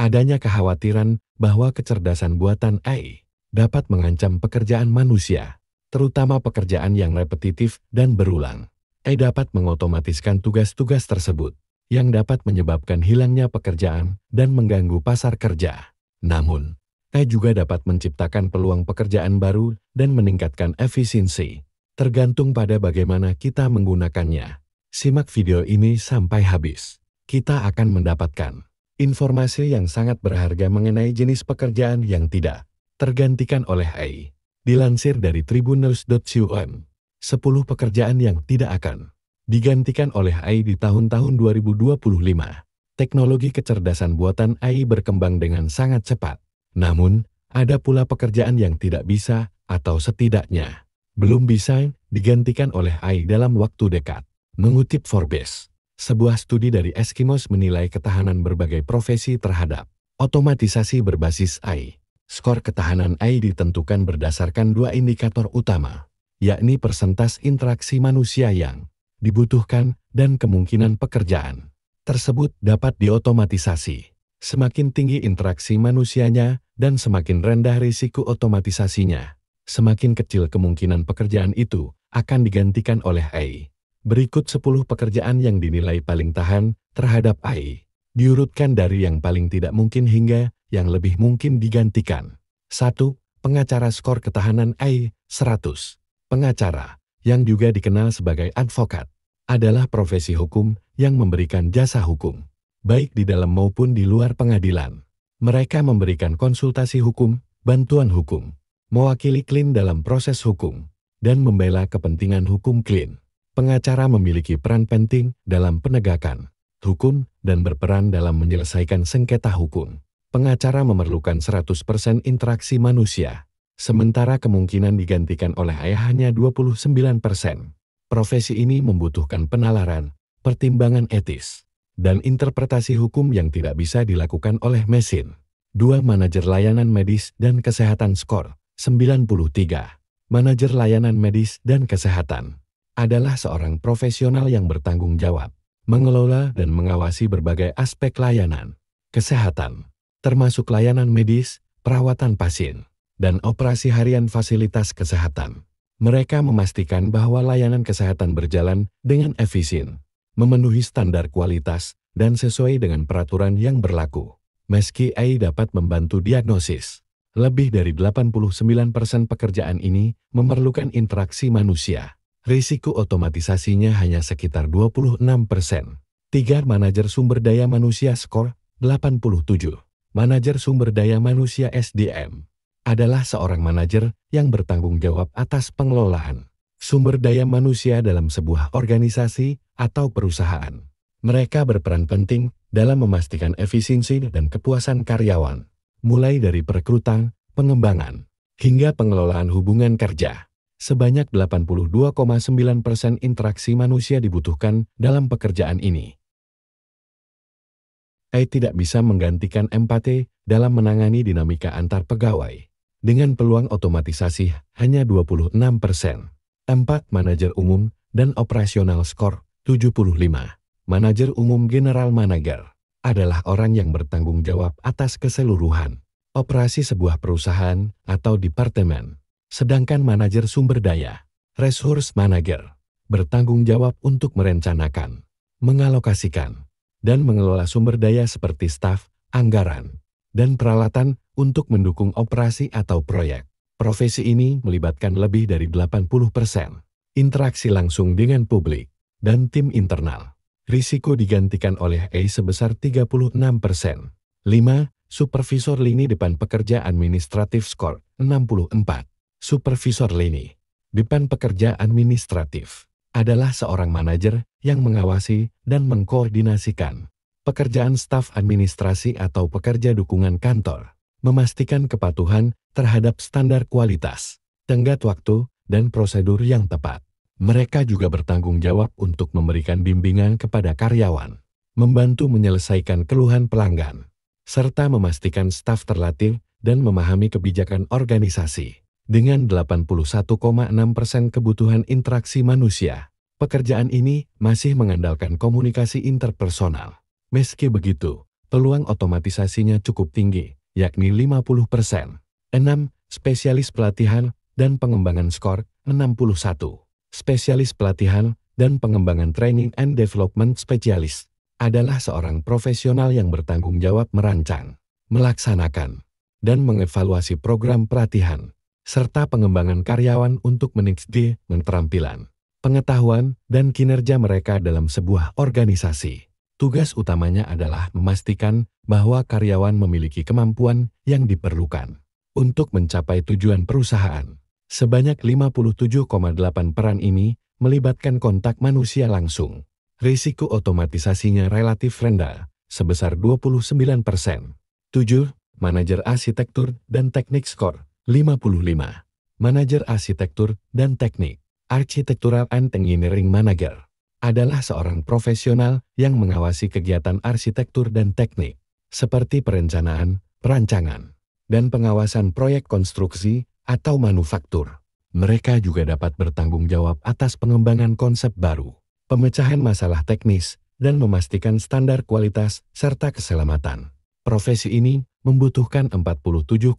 adanya kekhawatiran bahwa kecerdasan buatan AI dapat mengancam pekerjaan manusia, terutama pekerjaan yang repetitif dan berulang. AI dapat mengotomatiskan tugas-tugas tersebut, yang dapat menyebabkan hilangnya pekerjaan dan mengganggu pasar kerja. Namun, AI juga dapat menciptakan peluang pekerjaan baru dan meningkatkan efisiensi, tergantung pada bagaimana kita menggunakannya. Simak video ini sampai habis. Kita akan mendapatkan informasi yang sangat berharga mengenai jenis pekerjaan yang tidak tergantikan oleh AI. Dilansir dari tribunnews.com, 10 pekerjaan yang tidak akan digantikan oleh AI di tahun-tahun 2025. Teknologi kecerdasan buatan AI berkembang dengan sangat cepat. Namun, ada pula pekerjaan yang tidak bisa atau setidaknya belum bisa digantikan oleh AI dalam waktu dekat. Mengutip Forbes, sebuah studi dari Eskimos menilai ketahanan berbagai profesi terhadap otomatisasi berbasis AI. Skor ketahanan AI ditentukan berdasarkan 2 indikator utama, yakni persentase interaksi manusia yang dibutuhkan dan kemungkinan pekerjaan tersebut dapat diotomatisasi. Semakin tinggi interaksi manusianya dan semakin rendah risiko otomatisasinya, semakin kecil kemungkinan pekerjaan itu akan digantikan oleh AI. Berikut 10 pekerjaan yang dinilai paling tahan terhadap AI, diurutkan dari yang paling tidak mungkin hingga yang lebih mungkin digantikan. 1. Pengacara. Skor ketahanan AI 100. Pengacara, yang juga dikenal sebagai advokat, adalah profesi hukum yang memberikan jasa hukum, baik di dalam maupun di luar pengadilan. Mereka memberikan konsultasi hukum, bantuan hukum, mewakili klien dalam proses hukum, dan membela kepentingan hukum klien. Pengacara memiliki peran penting dalam penegakan hukum dan berperan dalam menyelesaikan sengketa hukum. Pengacara memerlukan 100% interaksi manusia, sementara kemungkinan digantikan oleh AI hanya 29%. Profesi ini membutuhkan penalaran, pertimbangan etis, dan interpretasi hukum yang tidak bisa dilakukan oleh mesin. 2. Manajer layanan medis dan kesehatan. Skor 93. Manajer layanan medis dan kesehatan adalah seorang profesional yang bertanggung jawab, mengelola dan mengawasi berbagai aspek layanan kesehatan, termasuk layanan medis, perawatan pasien, dan operasi harian fasilitas kesehatan. Mereka memastikan bahwa layanan kesehatan berjalan dengan efisien, memenuhi standar kualitas, dan sesuai dengan peraturan yang berlaku. Meski AI dapat membantu diagnosis, lebih dari 89% pekerjaan ini memerlukan interaksi manusia. Risiko otomatisasinya hanya sekitar 26%. 3. Manajer sumber daya manusia. Skor 87. Manajer sumber daya manusia SDM adalah seorang manajer yang bertanggung jawab atas pengelolaan sumber daya manusia dalam sebuah organisasi atau perusahaan. Mereka berperan penting dalam memastikan efisiensi dan kepuasan karyawan, mulai dari perekrutan, pengembangan, hingga pengelolaan hubungan kerja. Sebanyak 82,9% interaksi manusia dibutuhkan dalam pekerjaan ini. AI tidak bisa menggantikan empati dalam menangani dinamika antar pegawai. Dengan peluang otomatisasi hanya 26%. 4. Manajer umum dan operasional. Skor 75. Manajer umum general manager adalah orang yang bertanggung jawab atas keseluruhan operasi sebuah perusahaan atau departemen. Sedangkan manajer sumber daya, resource manager, bertanggung jawab untuk merencanakan, mengalokasikan, dan mengelola sumber daya seperti staf, anggaran, dan peralatan untuk mendukung operasi atau proyek. Profesi ini melibatkan lebih dari 80% interaksi langsung dengan publik dan tim internal. Risiko digantikan oleh AI sebesar 36%. 5. Supervisor lini depan pekerja administratif. Skor 64. Supervisor lini depan pekerja administratif adalah seorang manajer yang mengawasi dan mengkoordinasikan pekerjaan staf administrasi atau pekerja dukungan kantor, memastikan kepatuhan terhadap standar kualitas, tenggat waktu, dan prosedur yang tepat. Mereka juga bertanggung jawab untuk memberikan bimbingan kepada karyawan, membantu menyelesaikan keluhan pelanggan, serta memastikan staf terlatih dan memahami kebijakan organisasi. Dengan 81,6% kebutuhan interaksi manusia, pekerjaan ini masih mengandalkan komunikasi interpersonal. Meski begitu, peluang otomatisasinya cukup tinggi, yakni 50%. 6. Spesialis pelatihan dan pengembangan skor, 61. Spesialis pelatihan dan pengembangan training and development spesialis adalah seorang profesional yang bertanggung jawab merancang, melaksanakan, dan mengevaluasi program pelatihan, serta pengembangan karyawan untuk meningkatkan keterampilan, pengetahuan, dan kinerja mereka dalam sebuah organisasi. Tugas utamanya adalah memastikan bahwa karyawan memiliki kemampuan yang diperlukan untuk mencapai tujuan perusahaan. Sebanyak 57,8 peran ini melibatkan kontak manusia langsung. Risiko otomatisasinya relatif rendah, sebesar 29%. 7. Manajer arsitektur dan teknik skor, 55. Manajer arsitektur dan teknik, Architectural and Engineering Manager, adalah seorang profesional yang mengawasi kegiatan arsitektur dan teknik, seperti perencanaan, perancangan, dan pengawasan proyek konstruksi atau manufaktur. Mereka juga dapat bertanggung jawab atas pengembangan konsep baru, pemecahan masalah teknis, dan memastikan standar kualitas serta keselamatan. Profesi ini membutuhkan 47,1%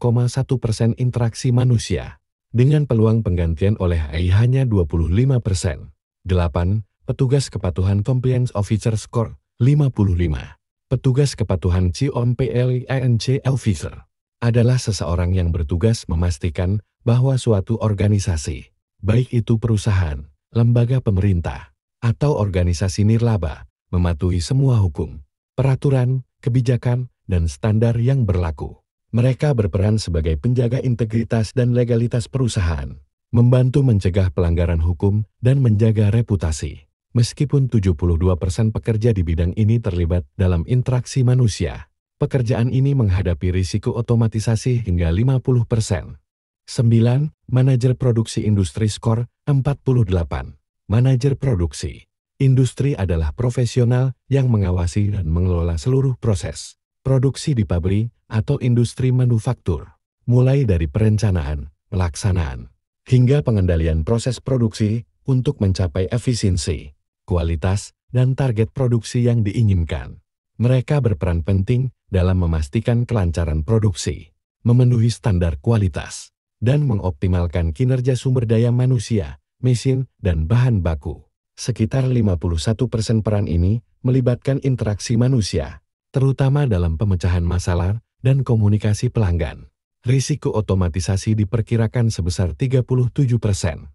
interaksi manusia, dengan peluang penggantian oleh AI hanya 25%. 8. Petugas Kepatuhan Compliance Officer Skor, 55. Petugas Kepatuhan Compliance Officer adalah seseorang yang bertugas memastikan bahwa suatu organisasi, baik itu perusahaan, lembaga pemerintah, atau organisasi nirlaba, mematuhi semua hukum, peraturan, kebijakan, dan standar yang berlaku. Mereka berperan sebagai penjaga integritas dan legalitas perusahaan, membantu mencegah pelanggaran hukum, dan menjaga reputasi. Meskipun 72% pekerja di bidang ini terlibat dalam interaksi manusia, pekerjaan ini menghadapi risiko otomatisasi hingga 50%. 9. Manajer Produksi Industri Skor, 48. Manajer produksi industri adalah profesional yang mengawasi dan mengelola seluruh proses produksi di pabrik atau industri manufaktur, mulai dari perencanaan, pelaksanaan, hingga pengendalian proses produksi untuk mencapai efisiensi, kualitas, dan target produksi yang diinginkan. Mereka berperan penting dalam memastikan kelancaran produksi, memenuhi standar kualitas, dan mengoptimalkan kinerja sumber daya manusia, mesin, dan bahan baku. Sekitar 51% peran ini melibatkan interaksi manusia, terutama dalam pemecahan masalah dan komunikasi pelanggan. Risiko otomatisasi diperkirakan sebesar 37%. 10.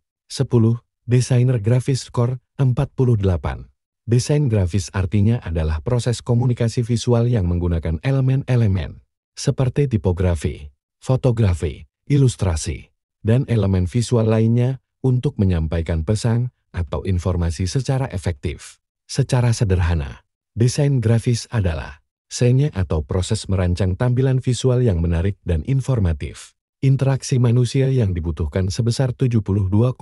Desainer grafis skor, 48. Desain grafis artinya adalah proses komunikasi visual yang menggunakan elemen-elemen seperti tipografi, fotografi, ilustrasi, dan elemen visual lainnya untuk menyampaikan pesan atau informasi secara efektif. Secara sederhana, desain grafis adalah seni atau proses merancang tampilan visual yang menarik dan informatif. Interaksi manusia yang dibutuhkan sebesar 72,5%,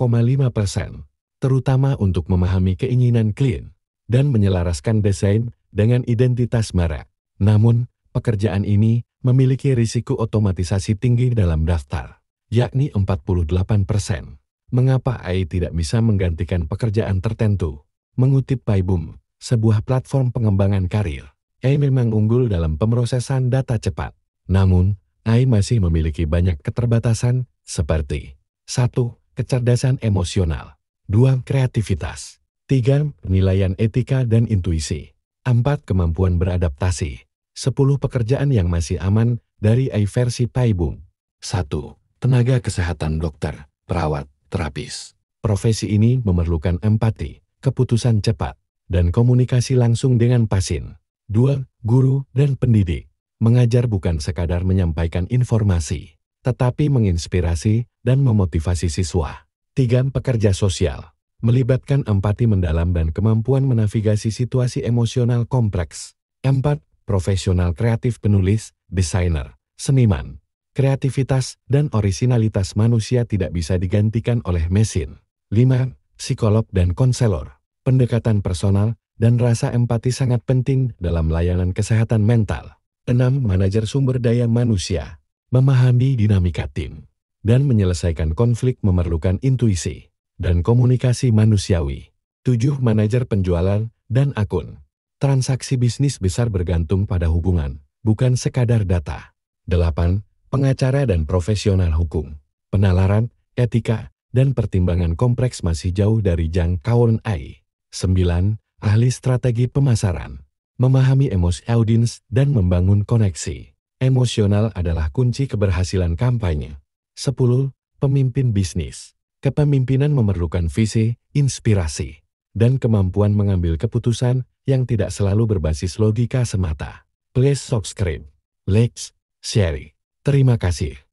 terutama untuk memahami keinginan klien dan menyelaraskan desain dengan identitas merek. Namun, pekerjaan ini memiliki risiko otomatisasi tinggi dalam daftar, yakni 48%. Mengapa AI tidak bisa menggantikan pekerjaan tertentu? Mengutip PyBoom, sebuah platform pengembangan karir, AI memang unggul dalam pemrosesan data cepat. Namun, AI masih memiliki banyak keterbatasan seperti 1. Kecerdasan emosional, 2. Kreativitas, 3. Penilaian etika dan intuisi, 4. Kemampuan beradaptasi. 10 pekerjaan yang masih aman dari AI versi PyBoom. 1. Tenaga kesehatan dokter, perawat, terapis. Profesi ini memerlukan empati, keputusan cepat, dan komunikasi langsung dengan pasien. 2. Guru dan pendidik. Mengajar bukan sekadar menyampaikan informasi, tetapi menginspirasi dan memotivasi siswa. 3. Pekerja sosial. Melibatkan empati mendalam dan kemampuan menavigasi situasi emosional kompleks. 4. Profesional kreatif penulis, desainer, seniman. Kreativitas dan orisinalitas manusia tidak bisa digantikan oleh mesin. 5. Psikolog dan konselor. Pendekatan personal dan rasa empati sangat penting dalam layanan kesehatan mental. 6. Manajer sumber daya manusia. Memahami dinamika tim dan menyelesaikan konflik memerlukan intuisi dan komunikasi manusiawi. 7. Manajer penjualan dan akun. Transaksi bisnis besar bergantung pada hubungan, bukan sekadar data. 8. Pengacara dan profesional hukum. Penalaran, etika, dan pertimbangan kompleks masih jauh dari jangkauan AI. 9. Ahli strategi pemasaran. Memahami emosi audiens dan membangun koneksi emosional adalah kunci keberhasilan kampanye. 10. Pemimpin bisnis. Kepemimpinan memerlukan visi, inspirasi, dan kemampuan mengambil keputusan yang tidak selalu berbasis logika semata. Please subscribe, like, share. Terima kasih.